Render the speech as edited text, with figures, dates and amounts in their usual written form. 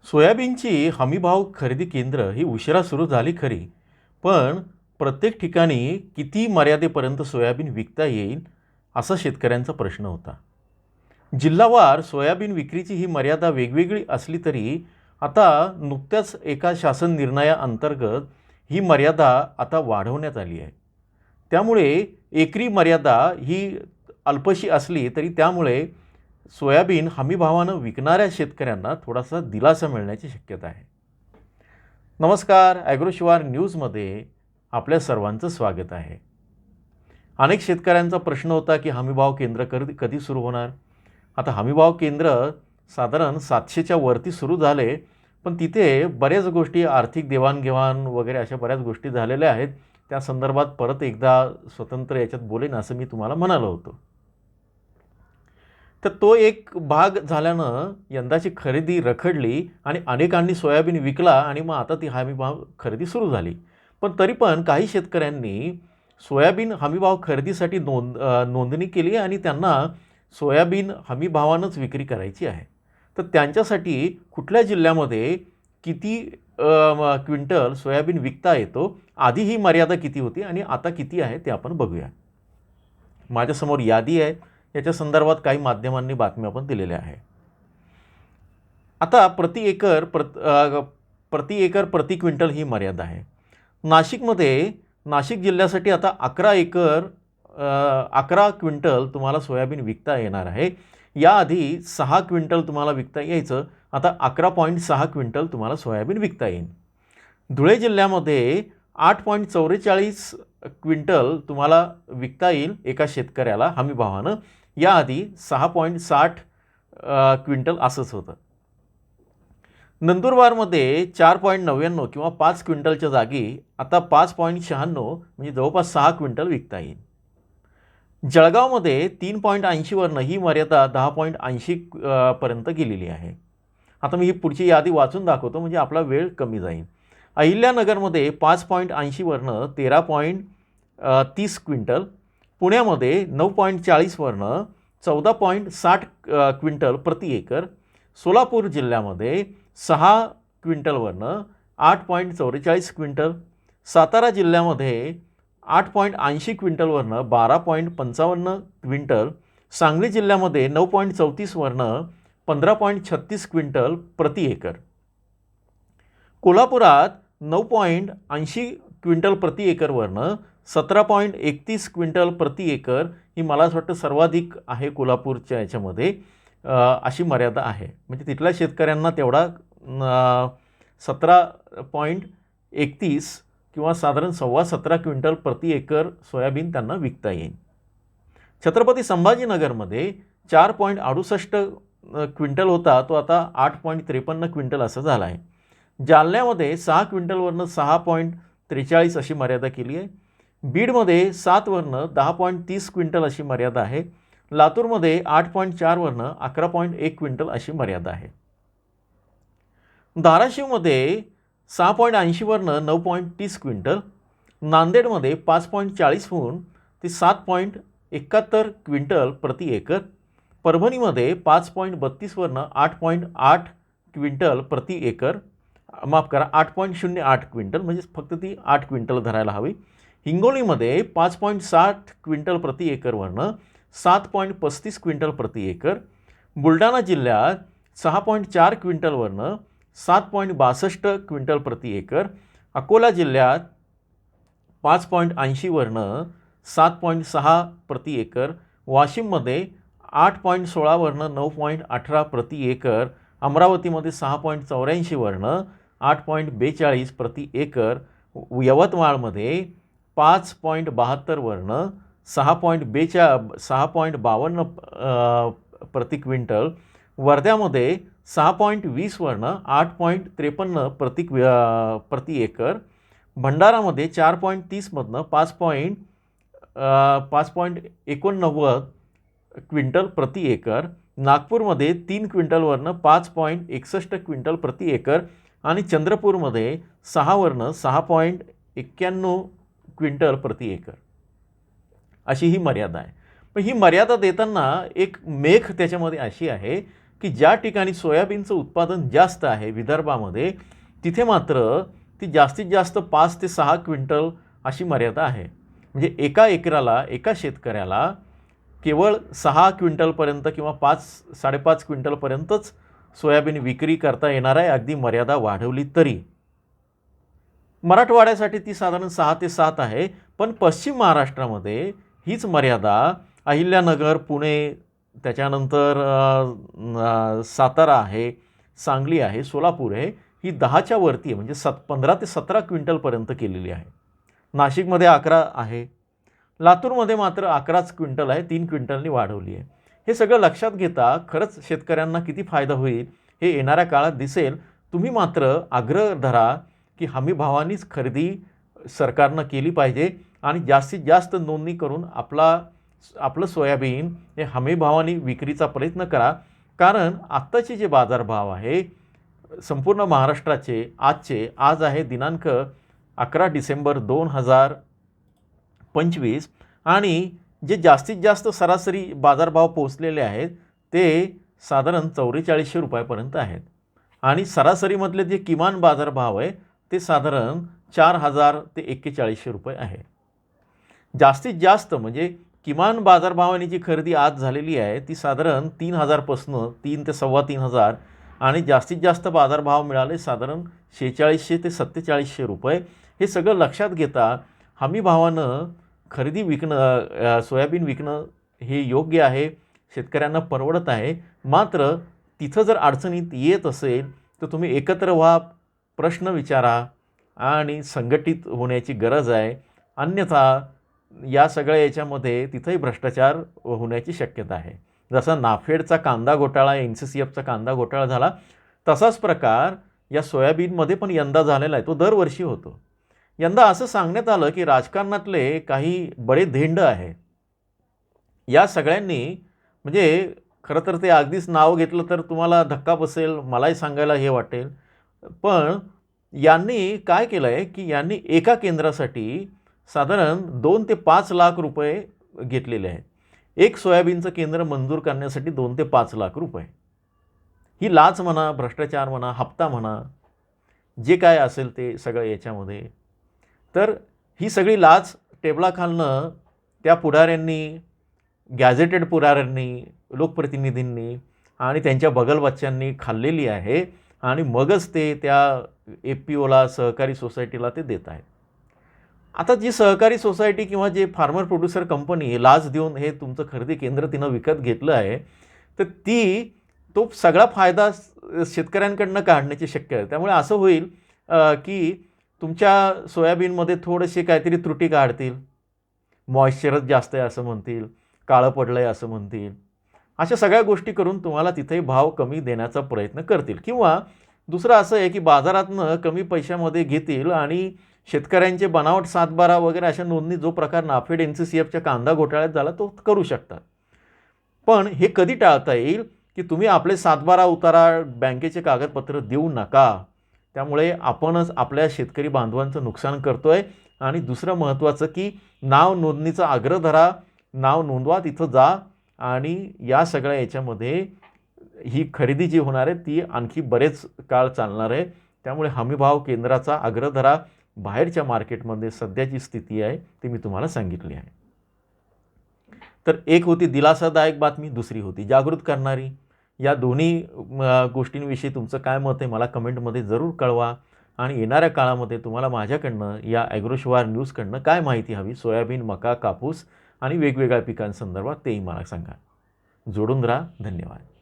सोयाबीनची हमीभाव खरेदी केंद्र ही उशिरा सुरू झाली खरी, पण प्रत्येक ठिकाणी किती मर्यादेपर्यंत सोयाबीन विकता येईल असा शेतकऱ्यांचा प्रश्न होता. जिल्हावार सोयाबीन विक्रीची ही मर्यादा वेगवेगळी असली तरी आता नुकत्याच एका शासन निर्णयाअंतर्गत ही मर्यादा आता वाढवण्यात आली आहे. त्यामुळे एकरी मर्यादा ही अल्पशी असली तरी त्यामुळे सोयाबीन हमीभावानं विकणाऱ्या शेतकऱ्यांना थोडासा दिलासा मिळण्याची शक्यता आहे. नमस्कार, ॲग्रोशिवार न्यूजमध्ये आपल्या सर्वांचं स्वागत आहे. अनेक शेतकऱ्यांचा प्रश्न होता की हमीभाव केंद्र कधी सुरू होणार. आता हमीभाव केंद्र साधारण 700च्या वरती सुरू झाले, पण तिथे बऱ्याच गोष्टी आर्थिक देवाणघेवाण वगैरे अशा बऱ्याच गोष्टी झालेल्या आहेत. त्या संदर्भात परत एकदा स्वतंत्र याच्यात बोलेन असं मी तुम्हाला म्हणालो होतो. तर तो एक भाग झाल्यानं यंदाची खरेदी रखडली आणि अनेकांनी सोयाबीन विकला आणि मग आता ती हमीभाव खरेदी सुरू झाली. पण तरी पण काही शेतकऱ्यांनी सोयाबीन हमीभाव खरेदीसाठी नोंदणी केली आणि त्यांना सोयाबीन हमीभावानंच विक्री करायची आहे. तर त्यांच्यासाठी कुठल्या जिल्ह्यामध्ये किती क्विंटल सोयाबीन विकता येतो, आधी ही मर्यादा किती होती आणि आता किती आहे ते आपण बघूया. माझ्यासमोर यादी आहे, याच्या संदर्भात काही माध्यमांनी बातम्या पण दिलेल्या आहे. आता प्रति एकर प्रति क्विंटल ही मर्यादा आहे. नाशिक जिल्ह्यासाठी आता 11 क्विंटल तुम्हाला सोयाबीन विकता येणार आहे. याआधी 6 क्विंटल तुम्हाला विकता यायचं, आता 11.6 क्विंटल तुम्हाला सोयाबीन विकता येईल. धुळे जिल्ह्यामध्ये 8.44 क्विंटल तुम्हाला विकता येईल एका शेतकऱ्याला हमीभावानं. याआधी 6.60 क्विंटल असंच होतं. नंदुरबारमध्ये 4.99 किंवा 5 क्विंटलच्या जागी आता 5.96 म्हणजे जवळपास 6 क्विंटल विकता येईल. जळगावमध्ये 3.80वरनं ही मर्यादा 10.80 पर्यंत गेलेली आहे. आता मी ही पुढची यादी वाचून दाखवतो म्हणजे आपला वेळ कमी जाईल. अहिल्यानगरमध्ये 5.80वरनं 13.30 क्विंटल, पुण्यामध्ये 9.40वरनं 14.60 क्विंटल प्रति एकर, सोलापूर जिल्ह्यामध्ये 6 क्विंटलवरनं 8.44 क्विंटल, सातारा जिल्ह्यामध्ये 8.80 क्विंटलवरनं 12.55 क्विंटल, सांगली जिल्ह्यामध्ये 9.34वरनं 15.36 क्विंटल प्रति एकर, कोल्हापुरात 9.80 क्विंटल प्रति एकरवरनं 17.31 क्विंटल प्रति एकर ही मला असं वाटतं सर्वाधिक आहे कोल्हापूरच्या याच्यामध्ये. अशी मर्यादा आहे. म्हणजे तिथल्या शेतकऱ्यांना तेवढा 17.31 किंवा साधारण 17.25 क्विंटल प्रति एकर सोयाबीन त्यांना विकता येईल. छत्रपती संभाजीनगरमध्ये 4.68 क्विंटल होता, तो आता 8.53 क्विंटल असं झाला आहे. जालन्यामध्ये 6 क्विंटलवरनं 6.43 अशी मर्यादा केली आहे. बीडमध्ये 7वरनं 10.30 क्विंटल अशी मर्यादा आहे. लातूरमध्ये 8.4वरनं 11.1 क्विंटल अशी मर्यादा आहे. धाराशिवमध्ये 6.80वरनं 9.30 क्विंटल, नांदेडमध्ये 5.40हून ते 7.71 क्विंटल प्रति एकर, परभणीमध्ये 5.32वरनं 8.8 क्विंटल प्रति एकर, माफ करा 8.08 क्विंटल म्हणजे फक्त ती 8 क्विंटल धरायला हवी. हिंगोलीमध्ये 5.60 क्विंटल प्रति एकरवरनं 7.35 क्विंटल प्रति एकर, बुलढाणा जिल्ह्यात 6.4 क्विंटलवरनं 7.62 क्विंटल प्रति एकर, अकोला जिल्ह्यात 5.80वरनं 7.6 प्रति एकर, वाशिममध्ये 8.16वरनं 9.18 प्रति एकर, अमरावतीमध्ये 6.84वरनं 8.42 प्रति एकर, यवतमाळमध्ये 5.72वरनं 6.52 प्रति क्विंटल, वर्ध्यामध्ये 6.20वरनं 8.53 प्रति एकर, भंडारामध्ये 4.30मधनं 5.89 क्विंटल प्रति एकर, नागपूरमध्ये 3 क्विंटलवरनं 5.61 क्विंटल प्रति एकर आणि चंद्रपूरमध्ये 6वरनं 6.91 क्विंटल प्रति एकर अशी ही मर्यादा आहे. पण ही मर्यादा देताना एक मेख त्याच्यामध्ये अशी आहे की ज्या ठिकाणी सोयाबीनचं उत्पादन जास्त आहे विदर्भामध्ये, तिथे मात्र ती जास्तीत जास्त 5 ते 6 क्विंटल अशी मर्यादा आहे. म्हणजे एका एकराला एका शेतकऱ्याला केवळ 6 क्विंटलपर्यंत किंवा 5-5.5 क्विंटलपर्यंतच सोयाबीन विक्री करता येणार आहे, अगदी मर्यादा वाढवली तरी. मराठवाड्यासाठी ती साधारण 6 ते 7 आहे, पण पश्चिम महाराष्ट्रामध्ये हीच मर्यादा अहिल्यानगर, पुणे, त्याच्यानंतर सातारा आहे, सांगली आहे, सोलापूर आहे, ही 10च्या वरती आहे, म्हणजे 15 ते 17 क्विंटलपर्यंत केलेली आहे. नाशिकमध्ये 11 आहे, लातूरमध्ये मात्र 11च क्विंटल आहे, 3 क्विंटलनी वाढवली आहे. हे सगळं लक्षात घेता खरंच शेतकऱ्यांना किती फायदा होईल हे येणाऱ्या काळात दिसेल. तुम्ही मात्र आग्रह धरा की हमीभावानीच खरेदी सरकारनं केली पाहिजे आणि जास्तीत जास्त नोंदणी करून आपलं सोयाबीन हे हमीभावाने विक्रीचा प्रयत्न करा. कारण आत्ताचे जे बाजारभाव आहे संपूर्ण महाराष्ट्राचे आज आहे दिनांक 11 डिसेंबर 2025 आणि जे जास्तीत जास्त सरासरी बाजारभाव पोहोचलेले आहेत ते साधारण 4400 रुपयापर्यंत आहेत आणि सरासरीमधले जे किमान बाजारभाव आहे ते साधारण 4000 ते 4100 रुपये आहे. जास्तीत जास्त म्हणजे किमान बाजारभावाने जी खरेदी आज झालेली आहे ती साधारण 3000पासून 3 ते 3500 आणि जास्तीत जास्त बाजारभाव मिळाले साधारण 4600 ते 4700 रुपये. हे सगळं लक्षात घेता हमीभावानं खरेदी सोयाबीन विकणं हे योग्य आहे, शेतकऱ्यांना परवडत आहे. मात्र तिथं जर अडचणीत येत असेल तर तुम्ही एकत्र व्हा, प्रश्न विचारा आणि संघटित होण्याची गरज आहे. अन्यथा या सगळ्या याच्यामध्ये तिथंही भ्रष्टाचार होण्याची शक्यता आहे. जसा नाफेडचा कांदा घोटाळा, NCCFचा कांदा घोटाळा झाला, तसाच प्रकार या सोयाबीनमध्ये पण यंदा झालेला आहे. तो दरवर्षी होतो. यंदा असं सांगण्यात आलं की राजकारणातले काही बडे धेंड आहे, या सगळ्यांनी म्हणजे खरं तर ते अगदीच नाव घेतलं तर तुम्हाला धक्का बसेल, मलाही सांगायला हे वाटेल. पण यांनी काय केलं आहे की यांनी एका केंद्रासाठी साधारण 2 ते 5 लाख रुपये घेतलेले आहेत. एक सोयाबीनचं केंद्र मंजूर करण्यासाठी 2 ते 5 लाख रुपये. ही लाच म्हणा, भ्रष्टाचार म्हणा, हप्ता म्हणा, जे काय असेल ते सगळं याच्यामध्ये. तर ही सगळी लाच टेबलाखालनं त्या पुढाऱ्यांनी, गॅझेटेड पुढाऱ्यांनी, लोकप्रतिनिधींनी आणि त्यांच्या बगलबच्च्यांनी खाल्लेली आहे आणि मगच ते त्या FPOला, सहकारी सोसायटीला ते देत आहेत. आता जी सहकारी सोसायटी किंवा जे फार्मर प्रोड्युसर कंपनी लाच देऊन हे तुमचं खरेदी केंद्र तिनं विकत घेतलं आहे, तर तो सगळा फायदा शेतकऱ्यांकडनं काढण्याची शक्यता आहे. त्यामुळे असं होईल की तुमच्या सोयाबीनमध्ये थोडेसे काहीतरी त्रुटी काढतील, मॉइश्चरच जास्त आहे असं म्हणतील, काळं पडलं आहे असं म्हणतील. अशा सगळ्या गोष्टी करून तुम्हाला तिथे भाव कमी देण्याचा प्रयत्न करतील. किंवा दुसरं असं आहे की बाजारातनं कमी पैशामध्ये घेतील आणि शेतकऱ्यांचे बनावट 7/12 वगैरे अशा नोंदणी, जो प्रकार नाफेड NCCFच्या कांदा घोटाळ्यात झाला, तो करू शकतात. पण हे कधी टाळता येईल की तुम्ही आपले 7/12 उतारा, बँकेचे कागदपत्र देऊ नका. त्यामुळे आपणच आपल्या शेतकरी बांधवांचं नुकसान करतोय. आणि दुसरं महत्त्वाचं की नाव नोंदणीचा आग्रह धरा, नाव नोंदवा, तिथं जा आणि या सगळ्या याच्यामध्ये ही खरेदी जी होणार आहे ती आणखी बरेच काळ चालणार आहे. त्यामुळे हमीभाव केंद्राचा आग्रह धरा. बाहेरच्या मार्केटमध्ये सध्याची स्थिती आहे ती मी तुम्हाला सांगितली आहे. तर एक होती दिलासादायक बातमी, दुसरी होती जागृत करणारी. या दोन्ही गोष्टींविषयी तुमचं काय मत आहे मला कमेंटमध्ये जरूर कळवा. आणि येणाऱ्या काळामध्ये तुम्हाला माझ्याकडनं या ॲग्रोशिवार न्यूजकडनं काय माहिती हवी, सोयाबीन, मका, कापूस आणि वेगवेगळ्या पिकांसंदर्भात, तेही मला सांगा. जोडून राहा. धन्यवाद.